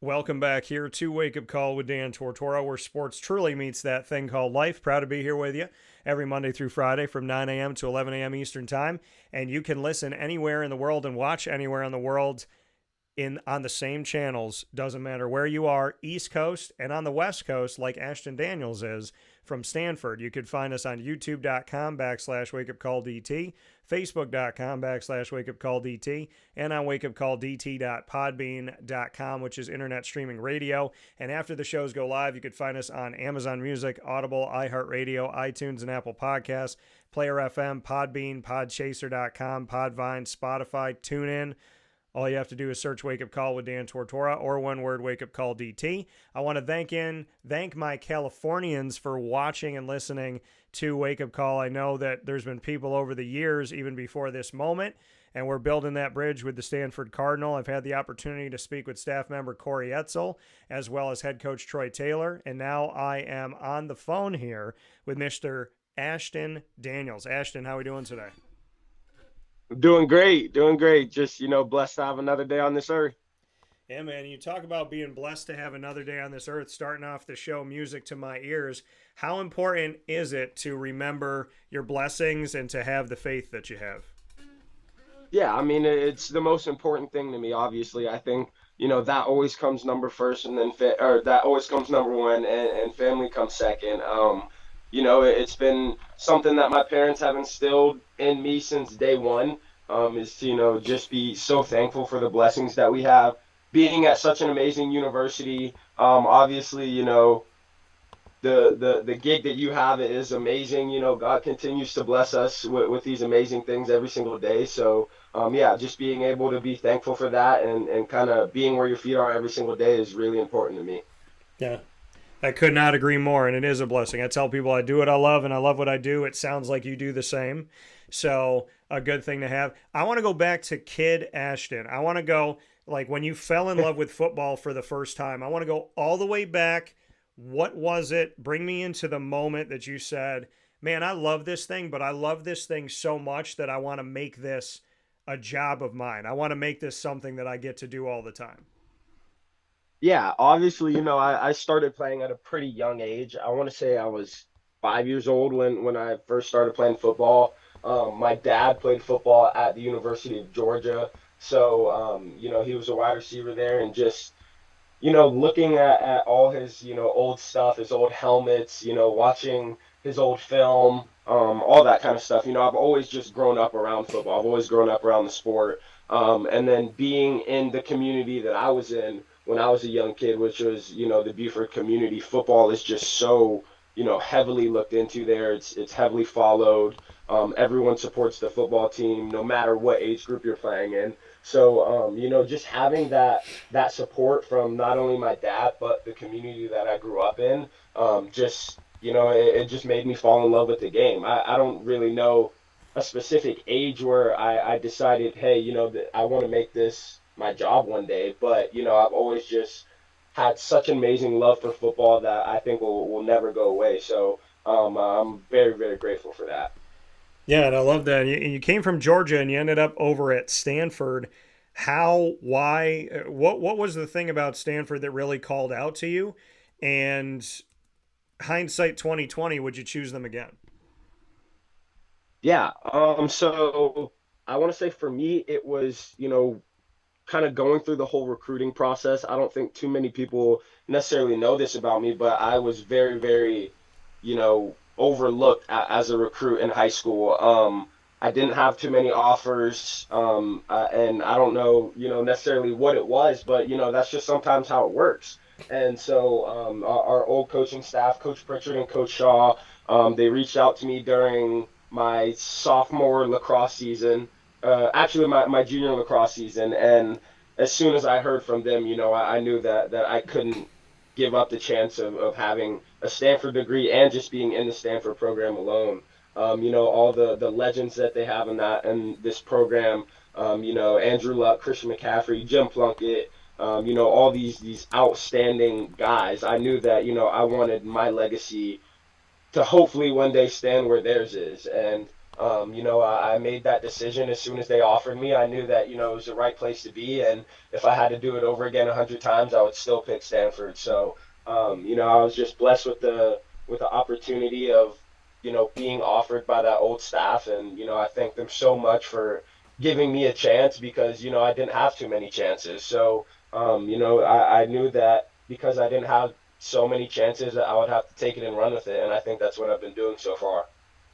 Welcome back here to Wake Up Call with Dan Tortora, where sports truly meets that thing called life. Proud to be here with you every Monday through Friday from 9 a.m. to 11 a.m. Eastern Time. And you can listen anywhere in the world and watch anywhere in the world on the same channels. Doesn't matter where you are, East Coast and on the West Coast, like Ashton Daniels is from Stanford. You could find us on youtube.com/wakeupcalldt, facebook.com/wakeupcalldt, and on wakeupcalldt.podbean.com, which is internet streaming radio. And after the shows go live, you could find us on Amazon Music, Audible, iHeartRadio, iTunes, and Apple Podcasts, Player FM, Podbean, Podchaser.com, Podvine, Spotify, TuneIn. All you have to do is search Wake Up Call with Dan Tortora, or one word, Wake Up Call DT. I want to thank my Californians for watching and listening to Wake Up Call. I know that there's been people over the years, even before this moment, and we're building that bridge with the Stanford Cardinal. I've had the opportunity to speak with staff member Corey Etzel, as well as head coach Troy Taylor, and now I am on the phone here with Mr. Ashton Daniels. Ashton, how are we doing today? Doing great, doing great. Just, blessed to have another day on this earth. Yeah, man, you talk about being blessed to have another day on this earth, starting off the show, music to my ears. How important is it to remember your blessings and to have the faith that you have? Yeah, I mean, it's the most important thing to me, obviously. I think, that always comes number first and then, or that always comes number one and family comes second. It's been something that my parents have instilled in me since day one, is to, just be so thankful for the blessings that we have. Being at such an amazing university, obviously, the gig that you have is amazing. God continues to bless us with these amazing things every single day. So, yeah, just being able to be thankful for that and kind of being where your feet are every single day is really important to me. Yeah, I could not agree more, and it is a blessing. I tell people I do what I love, and I love what I do. It sounds like you do the same. So, a good thing to have. I want to go back to Kid Ashton. I want to go, like, when you fell in love with football for the first time. I want to go all the way back. What was it? Bring me into the moment that you said, man, I love this thing, but I love this thing so much that I want to make this a job of mine. I want to make this something that I get to do all the time. Yeah, obviously, I started playing at a pretty young age. I want to say I was 5 years old when I first started playing football. My dad played football at the University of Georgia. So, he was a wide receiver there and just, looking at all his, old stuff, his old helmets, watching his old film, all that kind of stuff. I've always just grown up around football. I've always grown up around the sport. And then being in the community that I was in when I was a young kid, which was, the Buford community, football is just so, heavily looked into there. It's heavily followed. Everyone supports the football team, no matter what age group you're playing in. So, just having that support from not only my dad but the community that I grew up in, just it just made me fall in love with the game. I don't really know a specific age where I decided, hey, that I want to make this my job one day. But I've always just had such an amazing love for football that I think will never go away. So I'm very, very grateful for that. Yeah, and I love that. You came from Georgia and you ended up over at Stanford. How, why, what was the thing about Stanford that really called out to you? And hindsight 2020, would you choose them again? Yeah. So I want to say for me, it was, kind of going through the whole recruiting process. I don't think too many people necessarily know this about me, but I was very, very, overlooked as a recruit in high school. I didn't have too many offers, and I don't know, necessarily what it was, but that's just sometimes how it works. And so our old coaching staff, Coach Pritchard and Coach Shaw, they reached out to me during my sophomore lacrosse season, actually my junior lacrosse season, and as soon as I heard from them, I knew that I couldn't give up the chance of having a Stanford degree and just being in the Stanford program alone. All the legends that they have in this program, Andrew Luck, Christian McCaffrey, Jim Plunkett, all these outstanding guys. I knew that, I wanted my legacy to hopefully one day stand where theirs is. And I made that decision as soon as they offered me. I knew that, it was the right place to be. And if I had to do it over again 100 times, I would still pick Stanford. So, I was just blessed with the opportunity of, being offered by that old staff. And, I thank them so much for giving me a chance because, I didn't have too many chances. So, I knew that because I didn't have so many chances, I would have to take it and run with it. And I think that's what I've been doing so far.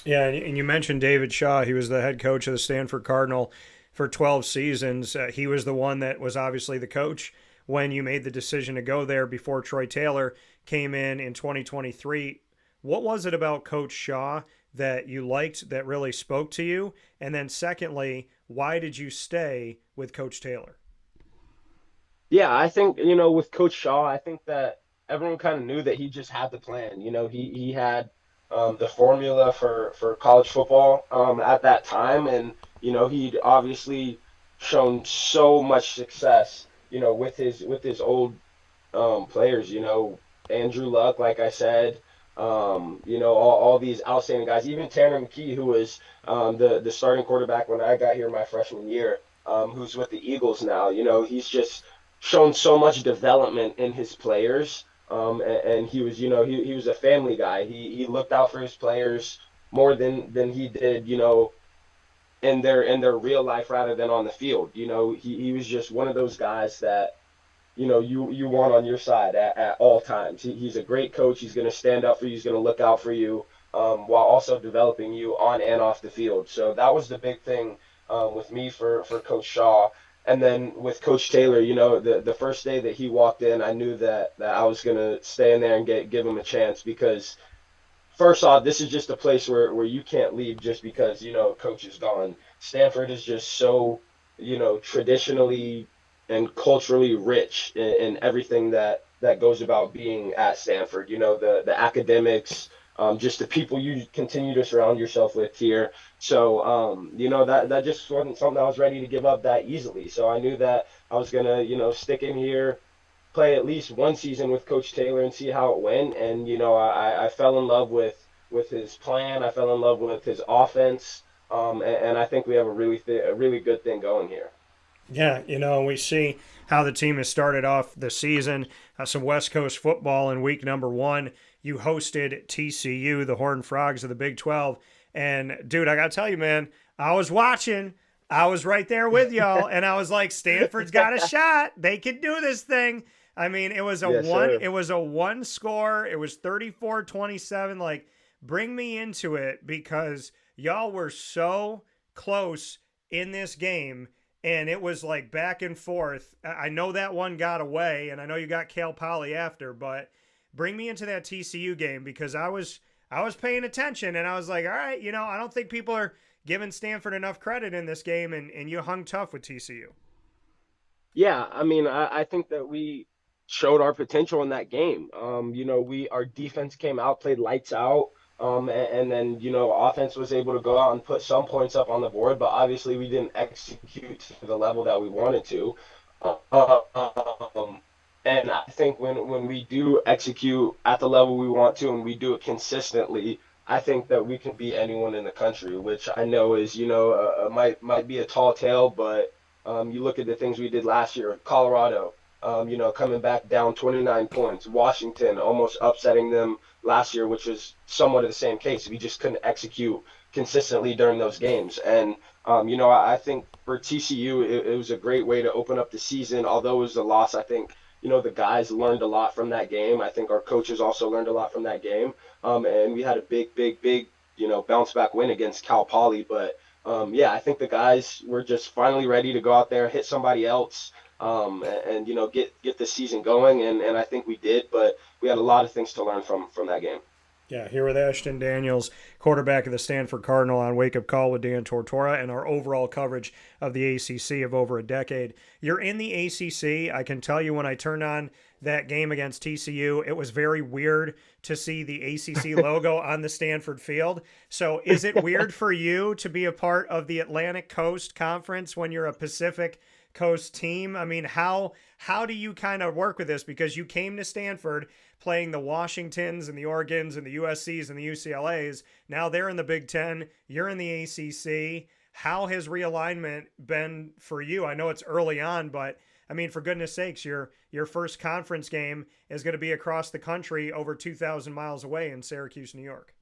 Yeah, and you mentioned David Shaw. He was the head coach of the Stanford Cardinal for 12 seasons. He was the one that was obviously the coach when you made the decision to go there before Troy Taylor came in 2023. What was it about Coach Shaw that you liked that really spoke to you? And then, secondly, why did you stay with Coach Taylor? Yeah, I think, with Coach Shaw, I think that everyone kind of knew that he just had the plan. He had the formula for college football at that time, and he'd obviously shown so much success, with his old players. Andrew Luck, like I said, all these outstanding guys. Even Tanner McKee, who was the starting quarterback when I got here my freshman year, who's with the Eagles now. He's just shown so much development in his players. And he was, he was a family guy. He looked out for his players more than he did, in their real life rather than on the field. He was just one of those guys that you want on your side at all times. He's a great coach. He's going to stand up for you. He's going to look out for you, while also developing you on and off the field. So that was the big thing with me for Coach Shaw. And then with Coach Taylor, the first day that he walked in, I knew that I was going to stay in there and give him a chance because first off, this is just a place where you can't leave just because, coach is gone. Stanford is just so, traditionally and culturally rich in everything that goes about being at Stanford. The academics, just the people you continue to surround yourself with here. So, that just wasn't something I was ready to give up that easily. So I knew that I was gonna, stick in here, play at least one season with Coach Taylor and see how it went. And I fell in love with his plan. I fell in love with his offense. And I think we have a really good thing going here. Yeah, we see how the team has started off the season. Some West Coast football in week number one. You hosted TCU, the Horned Frogs of the Big 12. And, dude, I got to tell you, man, I was watching. I was right there with y'all. And I was like, Stanford's got a shot. They can do this thing. I mean, Yes, sir. it was a one score. It was 34-27. Like, bring me into it because y'all were so close in this game and it was like back and forth. I know that one got away, and I know you got Cal Poly after, but bring me into that TCU game because I was paying attention, and I was like, all right, I don't think people are giving Stanford enough credit in this game, and you hung tough with TCU. Yeah, I mean, I think that we showed our potential in that game. Our defense came out, played lights out, and then offense was able to go out and put some points up on the board, but obviously we didn't execute to the level that we wanted to. Um, and I think when we do execute at the level we want to, and we do it consistently, I think that we can beat anyone in the country, which I know is might be a tall tale, but you look at the things we did last year, Colorado, coming back down 29 points. Washington almost upsetting them last year, which was somewhat of the same case. We just couldn't execute consistently during those games. And, I think for TCU, it was a great way to open up the season. Although it was a loss, I think, the guys learned a lot from that game. I think our coaches also learned a lot from that game. And we had a big, big, big, bounce back win against Cal Poly. But yeah, I think the guys were just finally ready to go out there, hit somebody else, and get the season going, and I think we did, but we had a lot of things to learn from that game. Yeah, here with Ashton Daniels, quarterback of the Stanford Cardinal on Wake Up Call with Dan Tortora and our overall coverage of the ACC of over a decade. You're in the ACC. I can tell you when I turned on that game against TCU, it was very weird to see the ACC logo on the Stanford field. So is it weird for you to be a part of the Atlantic Coast Conference when you're a Pacific Coast team. I mean, how do you kind of work with this? Because you came to Stanford playing the Washingtons and the Oregons and the USCs and the UCLAs. Now they're in the Big Ten. You're in the ACC. How has realignment been for you? I know it's early on, but I mean, for goodness sakes, your first conference game is going to be across the country, over 2,000 miles away in Syracuse, New York.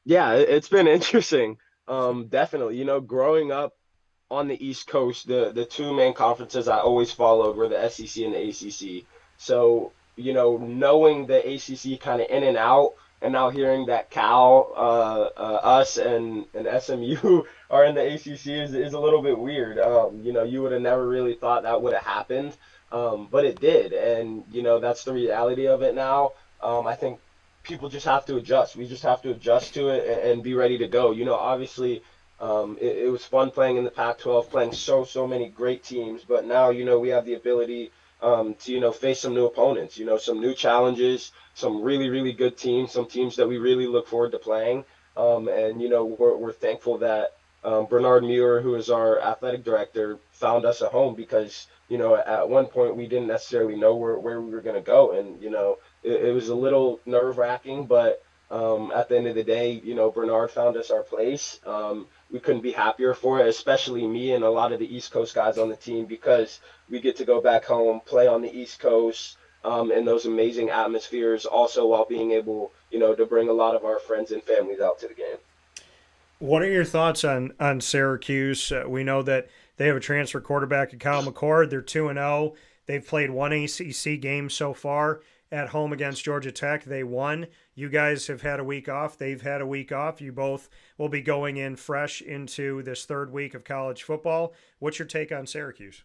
Yeah, it's been interesting. Definitely. Growing up on the East Coast, the two main conferences I always followed were the SEC and the ACC. So, knowing the ACC kind of in and out, and now hearing that Cal, us, and SMU are in the ACC is a little bit weird. You would have never really thought that would have happened, but it did, and that's the reality of it now. I think people just have to adjust. We just have to adjust to it and be ready to go. Obviously it was fun playing in the Pac-12, playing so many great teams. But now, we have the ability to, face some new opponents, some new challenges, some really, really good teams, some teams that we really look forward to playing. And, we're thankful that Bernard Muir, who is our athletic director, found us a home because, at one point we didn't necessarily know where we were going to go. And, it was a little nerve-wracking, but at the end of the day, Bernard found us our place. We couldn't be happier for it, especially me and a lot of the East Coast guys on the team, because we get to go back home, play on the East Coast, in those amazing atmospheres, also while being able, to bring a lot of our friends and families out to the game. What are your thoughts on Syracuse? We know that they have a transfer quarterback, Kyle McCord. They're 2-0. They've played one ACC game so far at home against Georgia Tech. They won. You guys have had a week off. They've had a week off. You both will be going in fresh into this third week of college football. What's your take on Syracuse?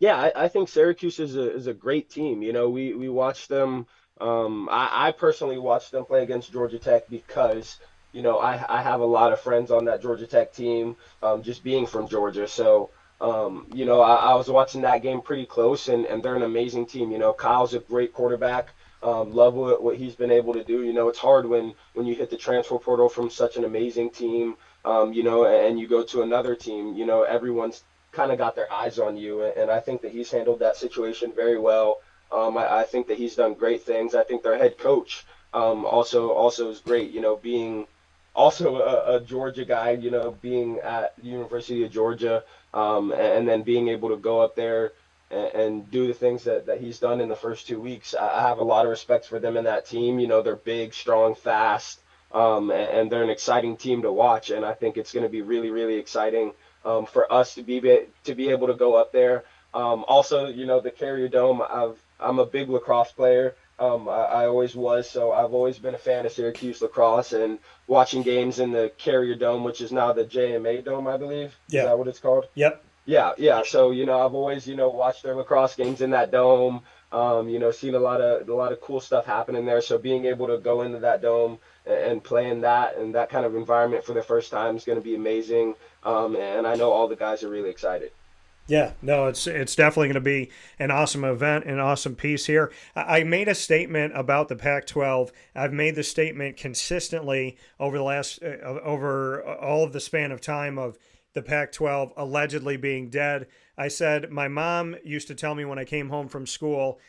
Yeah, I think Syracuse is a great team. We watched them. I personally watched them play against Georgia Tech because I have a lot of friends on that Georgia Tech team, just being from Georgia. So I was watching that game pretty close, and they're an amazing team. Kyle's a great quarterback. Love what he's been able to do. It's hard when you hit the transfer portal from such an amazing team, and you go to another team. Everyone's kind of got their eyes on you, and I think that he's handled that situation very well. I think that he's done great things. I think their head coach also is great. Being also a Georgia guy, being at the University of Georgia, and then being able to go up there and do the things that he's done in the first 2 weeks. I have a lot of respect for them in that team. They're big, strong, fast, and they're an exciting team to watch. And I think it's going to be really, really exciting for us to be able to go up there. Also, the Carrier Dome. I'm a big lacrosse player. I always was, so I've always been a fan of Syracuse lacrosse and watching games in the Carrier Dome, which is now the JMA Dome, I believe. Is Yeah. that what it's called? Yep. Yeah, yeah. So I've always watched their lacrosse games in that dome. Seen a lot of cool stuff happening there. So being able to go into that dome and play in that kind of environment for the first time is going to be amazing. And I know all the guys are really excited. Yeah, no, it's definitely going to be an awesome event, an awesome piece here. I made a statement about the Pac-12. I've made the statement consistently over the last over all of the span of time of the Pac-12 allegedly being dead. I said my mom used to tell me when I came home from school,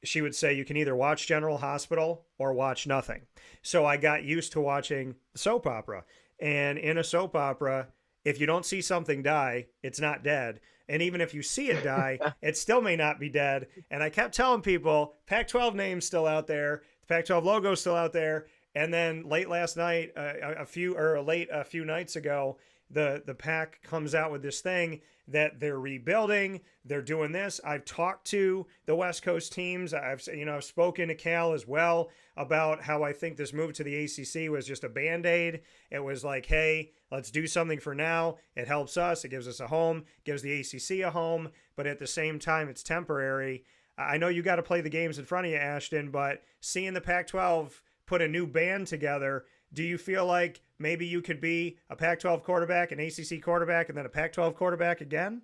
she would say you can either watch General Hospital or watch nothing. So I got used to watching soap opera, and in a soap opera, if you don't see something die, it's not dead. And even if you see it die, it still may not be dead. And I kept telling people, Pac-12 name's still out there, the Pac-12 logo's still out there. And then late last night, a few nights ago, the Pac comes out with this thing that they're rebuilding. They're doing this. I've talked to the West Coast teams. I've spoken to Cal as well about how I think this move to the ACC was just a Band-Aid. It was like, hey, let's do something for now. It helps us. It gives us a home, gives the ACC a home, but at the same time, it's temporary. I know you got to play the games in front of you, Ashton, but seeing the Pac-12 put a new band together, do you feel like maybe you could be a Pac-12 quarterback, an ACC quarterback, and then a Pac-12 quarterback again?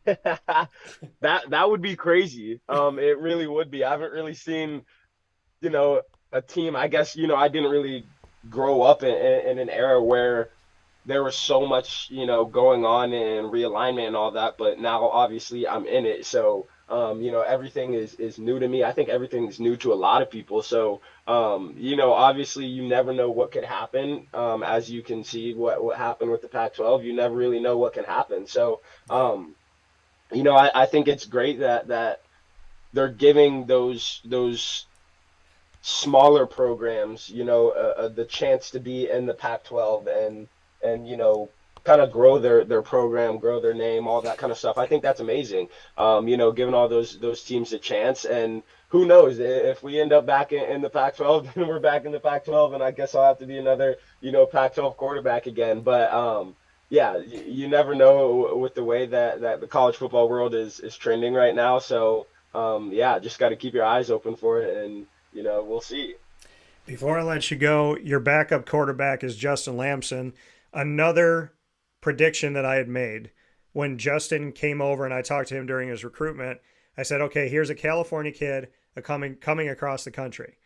That would be crazy. It really would be. I haven't really seen, a team. I guess, I didn't really grow up in an era where there was so much, going on and realignment and all that, but now obviously I'm in it. So, everything is new to me. I think everything's new to a lot of people. So, obviously you never know what could happen. As you can see what happened with the Pac-12, you never really know what can happen. So, Right. I think it's great that they're giving those smaller programs, the chance to be in the Pac-12 and kind of grow their program, grow their name, all that kind of stuff. I think that's amazing. Giving all those teams a chance, and who knows if we end up back in the Pac-12, then we're back in the Pac-12, and I guess I'll have to be another Pac-12 quarterback again. But yeah, you never know with the way that the college football world is trending right now. So yeah, just got to keep your eyes open for it and we'll see. Before I let you go, your backup quarterback is Justin Lamson. Another prediction that I had made when Justin came over and I talked to him during his recruitment. I said, okay, here's a California kid coming across the country.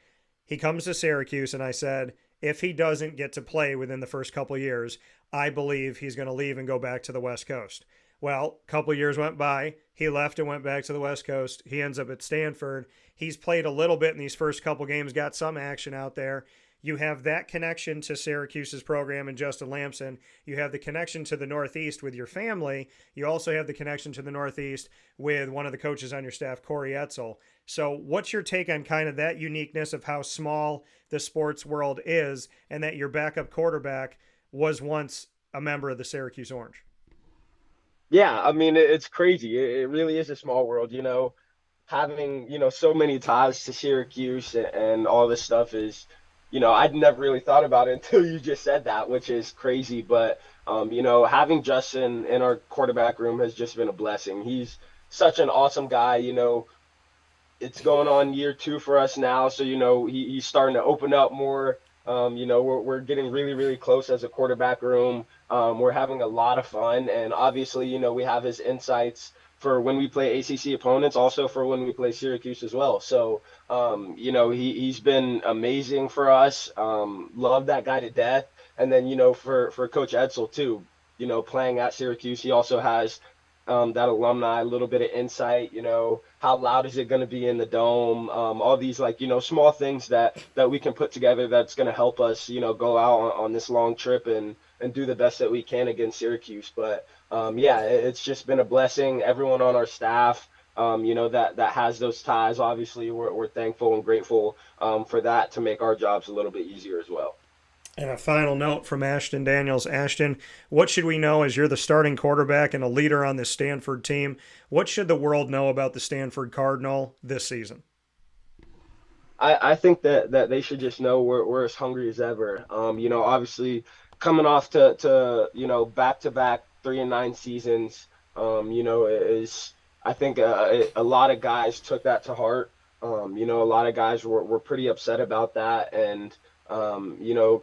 He comes to Syracuse, and I said, if he doesn't get to play within the first couple of years, I believe he's going to leave and go back to the West Coast. Well, a couple of years went by. He left and went back to the West Coast. He ends up at Stanford. He's played a little bit in these first couple games, got some action out there. You have that connection to Syracuse's program and Justin Lamson. You have the connection to the Northeast with your family. You also have the connection to the Northeast with one of the coaches on your staff, Corey Etzel. So, what's your take on kind of that uniqueness of how small the sports world is, and that your backup quarterback was once a member of the Syracuse Orange? Yeah, I mean it's crazy. It really is a small world, having, so many ties to Syracuse and all this stuff is, I'd never really thought about it until you just said that, which is crazy. But having Justin in our quarterback room has just been a blessing. He's such an awesome guy, it's going on year 2 for us now. So, he's starting to open up more. We're getting really, really close as a quarterback room. We're having a lot of fun. And obviously, we have his insights for when we play ACC opponents, also for when we play Syracuse as well. So, he's been amazing for us. Love that guy to death. And then, for Coach Edsel too, playing at Syracuse, he also has that alumni, a little bit of insight, how loud is it going to be in the dome, all these like, small things that we can put together that's going to help us, go out on this long trip and do the best that we can against Syracuse. But yeah, it's just been a blessing. Everyone on our staff, that has those ties. Obviously, we're thankful and grateful for that to make our jobs a little bit easier as well. And a final note from Ashton Daniels. Ashton, what should we know as you're the starting quarterback and a leader on this Stanford team? What should the world know about the Stanford Cardinal this season? I think that they should just know we're as hungry as ever. Obviously coming off to back to back 3-9 seasons, is I think a lot of guys took that to heart. A lot of guys were pretty upset about that, and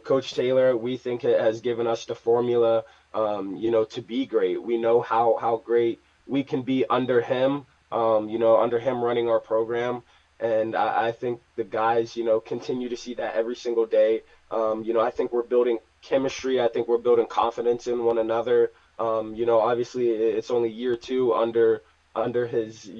Coach Taylor, we think has given us the formula, to be great. We know how great we can be under him, under him running our program. And I think the guys, continue to see that every single day. I think we're building chemistry. I think we're building confidence in one another. Obviously it's only year 2 under his,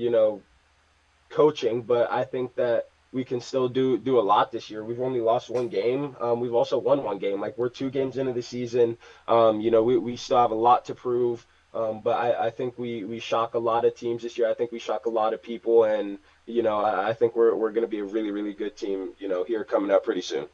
coaching, but I think that we can still do a lot this year. We've only lost one game. We've also won one game. Like we're 2 games into the season. We still have a lot to prove. But I think we shock a lot of teams this year. I think we shock a lot of people, and I think we're going to be a really, really good team, here coming up pretty soon.